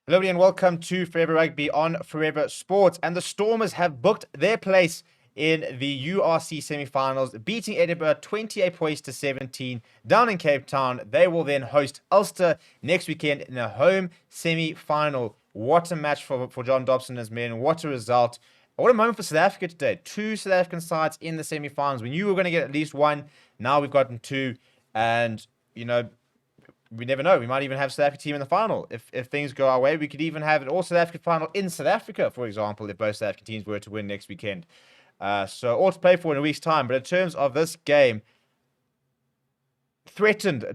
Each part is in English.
Hello and welcome to Forever Rugby on Forever Sports. And the Stormers have booked their place in the URC semi-finals, beating Edinburgh 28 points to 17 down in Cape Town. They will then host Ulster next weekend in a home semi-final. What a match for John Dobson and his men. What a result. What a moment for South Africa today. Two South African sides in the semi-finals. We knew we were going to get at least one. Now we've gotten two. And, we never know. We might even have South Africa team in the final. If things go our way, we could even have an all South Africa final in South Africa, for example, if both South African teams were to win next weekend. So all to play for in a week's time. But in terms of this game, threatened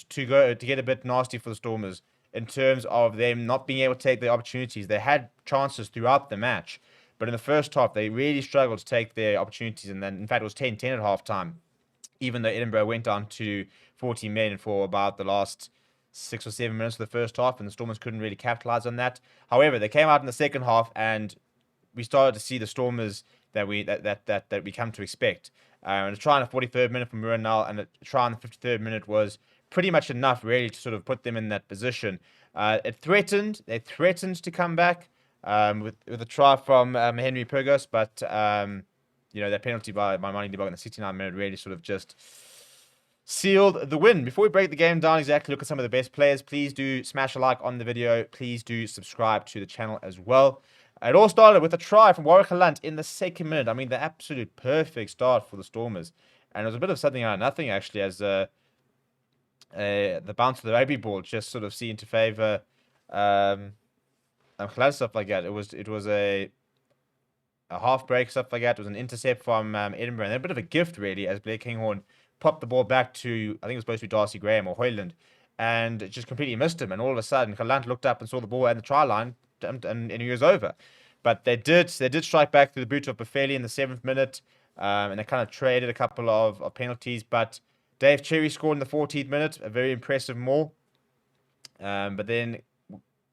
to get a bit nasty for the Stormers in terms of them not being able to take their opportunities. They had chances throughout the match, but in the first half, they really struggled to take their opportunities. And then, in fact, it was 10-10 at halftime, even though Edinburgh went down to 14 men for about the last 6 or 7 minutes of the first half, and the Stormers couldn't really capitalize on that. However, they came out in the second half, and we started to see the Stormers that we come to expect. And a try in the 43rd minute from Muranal and a try in the 53rd minute was pretty much enough, really, to sort of put them in that position. They threatened to come back with a try from Henry Purgos, but that penalty by Mani Debog in the 69th minute really sort of just sealed the win. Before we break the game down exactly, look at some of the best players. Please do smash a like on the video. Please do subscribe to the channel as well. It all started with a try from Warwick Lunt in the second minute. I mean, the absolute perfect start for the Stormers. And it was a bit of something out of nothing, actually, as the bounce of the rugby ball just sort of seemed to favour stuff like that. It was a half break, stuff like that. It was an intercept from Edinburgh. And a bit of a gift, really, as Blair Kinghorn popped the ball back to, I think it was supposed to be Darcy Graham or Hoyland, and it just completely missed him. And all of a sudden, Galant looked up and saw the ball at the try line, and he was over. But they did strike back through the boot of Bufeli in the 7th minute, and they kind of traded a couple of penalties. But Dave Cherry scored in the 14th minute, a very impressive maul. But then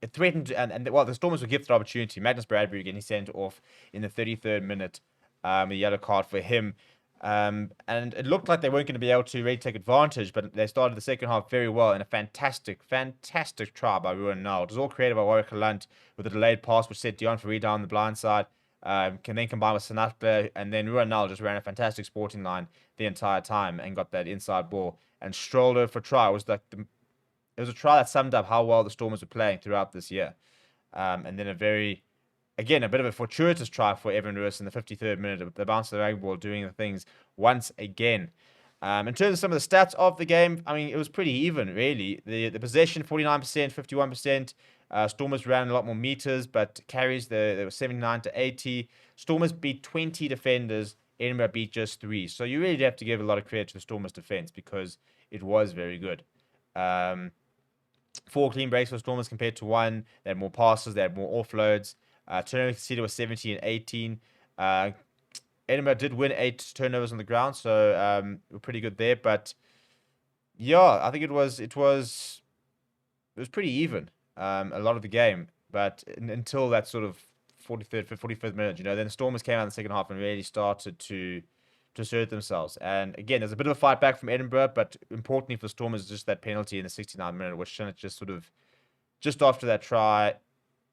it threatened, and the Stormers were gifted opportunity. Magnus Bradbury getting sent off in the 33rd minute, a yellow card for him. And it looked like they weren't going to be able to really take advantage, but they started the second half very well in a fantastic try by Ruan Nall. It was all created by Warwick Lunt with a delayed pass, which set Dion Farid down the blind side. Can then combine with Sanatla, and then Ruan Nall just ran a fantastic sporting line the entire time and got that inside ball and strolled over for try. It was a try that summed up how well the Stormers were playing throughout this year. And then a bit of a fortuitous try for Evan Lewis in the 53rd minute. The bounce of the rugby ball doing the things once again. In terms of some of the stats of the game, I mean, it was pretty even, really. The possession, 49%, 51%. Stormers ran a lot more meters, but carries, they were 79 to 80. Stormers beat 20 defenders. Edinburgh beat just 3. So you really have to give a lot of credit to the Stormers' defense because it was very good. 4 clean breaks for Stormers compared to 1. They had more passes. They had more offloads. Turnover conceded was 17 and 18. Edinburgh did win 8 turnovers on the ground, so we're pretty good there. But yeah, I think it was pretty even a lot of the game. But until that sort of 45th minute, then the Stormers came out in the second half and really started to assert themselves. And again, there's a bit of a fight back from Edinburgh, but importantly for the Stormers, just that penalty in the 69th minute, which just sort of just after that try.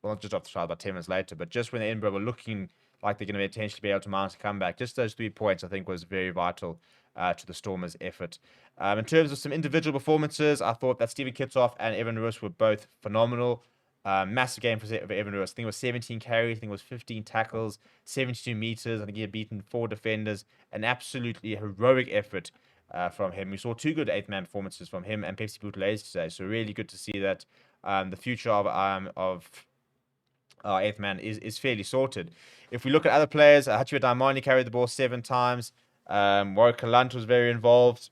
Well, not just off the try, about 10 minutes later, but just when Edinburgh were looking like they're going to potentially be able to mount a comeback, just those 3 points, I think, was very vital to the Stormers' effort. In terms of some individual performances, I thought that Stephen Kitsoff and Evan Lewis were both phenomenal. Massive game for Evan Lewis. I think it was 17 carries, I think it was 15 tackles, 72 meters. I think he had beaten 4 defenders. An absolutely heroic effort from him. We saw 2 good 8th-man performances from him and Pepsi Buthelezi today, so really good to see that the future of our 8th man is fairly sorted. If we look at other players, Hachua Daimani carried the ball 7 times. Warwick Lunt was very involved.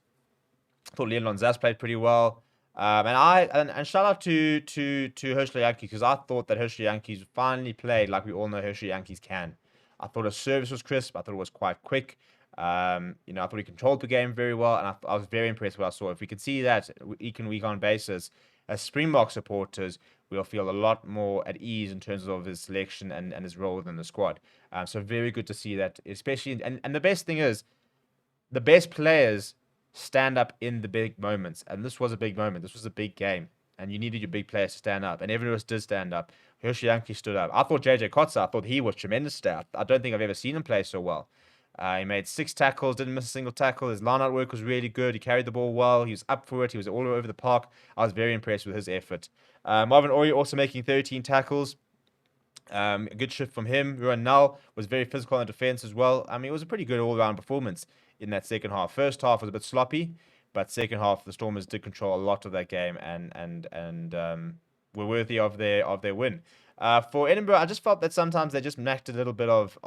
I thought Leon Lonzas played pretty well. And shout out to Herschel Yankees, because I thought that Herschel Yankees finally played like we all know Herschel Yankees can. I thought his service was crisp. I thought it was quite quick. I thought he controlled the game very well, and I was very impressed with what I saw. If we could see that week on basis, as Springbok supporters, we'll feel a lot more at ease in terms of his selection and his role within the squad. So very good to see that, especially, and the best thing is, the best players stand up in the big moments, and this was a big moment. This was a big game. and you needed your big players to stand up, and everyone else did stand up. Hershey Yankee stood up. I thought JJ Kotzer, I thought he was tremendous today. I don't think I've ever seen him play so well. He made 6 tackles, didn't miss a single tackle. His line-out work was really good. He carried the ball well. He was up for it. He was all over the park. I was very impressed with his effort. Marvin Ori also making 13 tackles. A good shift from him. Ruan Null was very physical in defense as well. I mean, it was a pretty good all-round performance in that second half. First half was a bit sloppy, but second half the Stormers did control a lot of that game and were worthy of their win. For Edinburgh, I just felt that sometimes they just lacked a little bit of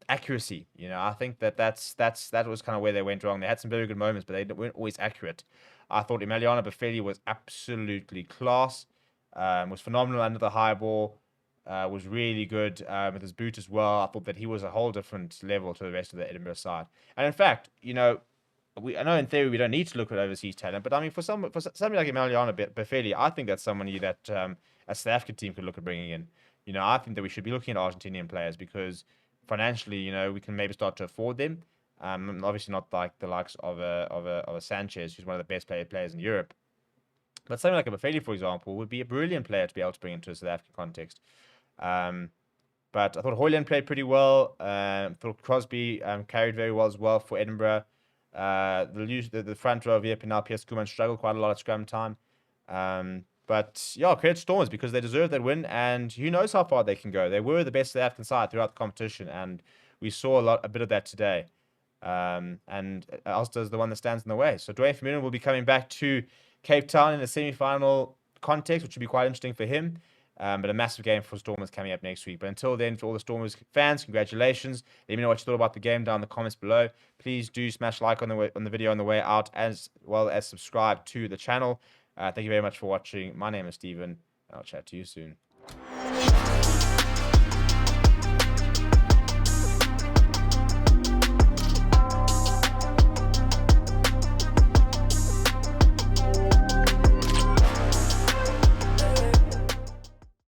accuracy. I think that was kind of where they went wrong. They had some very good moments, but they weren't always accurate. I thought Emiliano Boffelli was absolutely class. Was phenomenal under the high ball. Was really good with his boot as well. I thought that he was a whole different level to the rest of the Edinburgh side. And in fact, I know in theory we don't need to look at overseas talent, but I mean for somebody like Emiliano Boffelli, I think that's somebody that a South African team could look at bringing in. I think that we should be looking at Argentinian players because financially, we can maybe start to afford them. Obviously not like the likes of a Sanchez, who's one of the best players in Europe. But something like a Boffelli, for example, would be a brilliant player to be able to bring into a South African context. But I thought Hoyland played pretty well. Thought Crosby carried very well as well for Edinburgh. The front row of Penal Pierce Kuman struggled quite a lot at scrum time. But yeah, credit Stormers because they deserve that win, and who knows how far they can go. They were the best South African side throughout the competition, and we saw a bit of that today. And Ulster is the one that stands in the way. So Dwayne Vermeulen will be coming back to Cape Town in a semi-final context, which would be quite interesting for him. But a massive game for Stormers coming up next week. But until then, for all the Stormers fans, congratulations. Let me know what you thought about the game down in the comments below. Please do smash like on the video on the way out, as well as subscribe to the channel. Thank you very much for watching. My name is Steven, and I'll chat to you soon.